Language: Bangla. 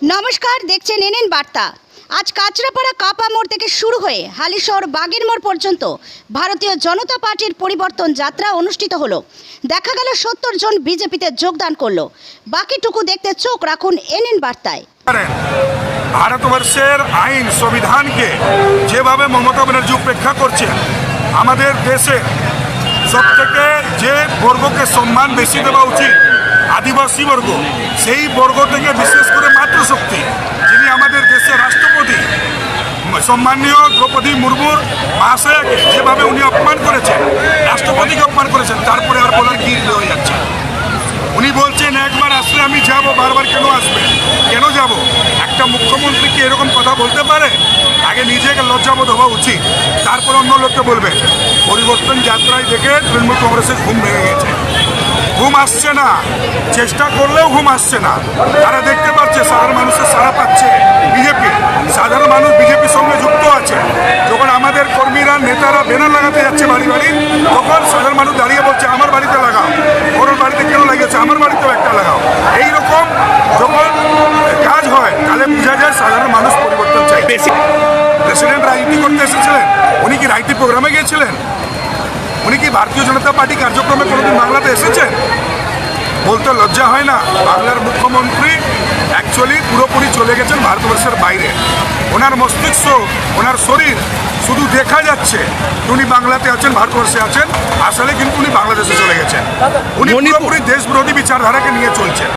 নমস্কার, দেখছেন এনএন বার্তা। আজ কাঁচরাপাড়া কাপা মোড় থেকে শুরু হয়ে হালিশহর বাগের মোড় পর্যন্ত ভারতীয় জনতা পার্টির পরিবর্তন যাত্রা অনুষ্ঠিত হলো। দেখা গেল 70 জন বিজেপিতে যোগদান করলো। বাকিটুকু দেখতে চোখ রাখুন এনএন বার্তায়। ভারতবর্ষের আইন সংবিধানকে যেভাবে মমতা ব্যানার্জি উপেক্ষা করছে, আমাদের দেশে সবথেকে যে বর্গকে সম্মান বেশি দেওয়া উচিত আদিবাসী বর্গ, সেই বর্গ থেকে বিশেষ করে মাতৃশক্তি যিনি আমাদের দেশের রাষ্ট্রপতি সম্মানীয় দ্রৌপদী মুর্মুর মহাশয়কে যেভাবে উনি অপমান করেছেন, রাষ্ট্রপতিকে অপমান করেছেন, তারপরে আর বলার কি হয়ে যাচ্ছে। উনি বলছেন একবার আসলে আমি যাব, বারবার কেন আসবে, কেন যাব? একটা মুখ্যমন্ত্রী কি এরকম কথা বলতে পারে? আগে নিজেকে লজ্জাবোধ হওয়া উচিত, তারপর অন্য লোককে বলবে। পরিবর্তন যাত্রায় দেখে তৃণমূল কংগ্রেসের ঘুম ভেঙে গেছে, ঘুম আসছে না, চেষ্টা করলেও ঘুম আসছে না। তারা দেখতে পাচ্ছে সাধারণ মানুষের সাড়া পাচ্ছে বিজেপি, সাধারণ মানুষ বিজেপির সঙ্গে যুক্ত আছে। যখন আমাদের কর্মীরা নেতারা ব্যানার লাগাতে যাচ্ছে বাড়ি বাড়ি, তখন সাধারণ মানুষ দাঁড়িয়ে বলছে আমার বাড়িতে লাগাও, ওর বাড়িতে কেন লাগিয়েছে, আমার বাড়িতেও একটা লাগাও। এইরকম যখন কাজ হয় তাহলে বোঝা যায় সাধারণ মানুষ পরিবর্তন চাই। প্রেসিডেন্ট রাজনীতি করতে এসেছিলেন, উনি কি রাজনীতি প্রোগ্রামে গিয়েছিলেন? উনি কি ভারতীয় জনতা পার্টি কার্যক্রমে কোনোদিন বাংলাতে এসেছেন? বলতে লজ্জা হয় না? বাংলার মুখ্যমন্ত্রী অ্যাকচুয়ালি পুরোপুরি চলে গেছেন ভারতবর্ষের বাইরে। ওনার মস্তিষ্ক, ওনার শরীর শুধু দেখা যাচ্ছে উনি বাংলাতে আছেন, ভারতবর্ষে আছেন, আসলে কিন্তু উনি বাংলাদেশে চলে গেছেন। উনি পুরোপুরি দেশ বিরোধী বিচারধারাকে নিয়ে চলছেন।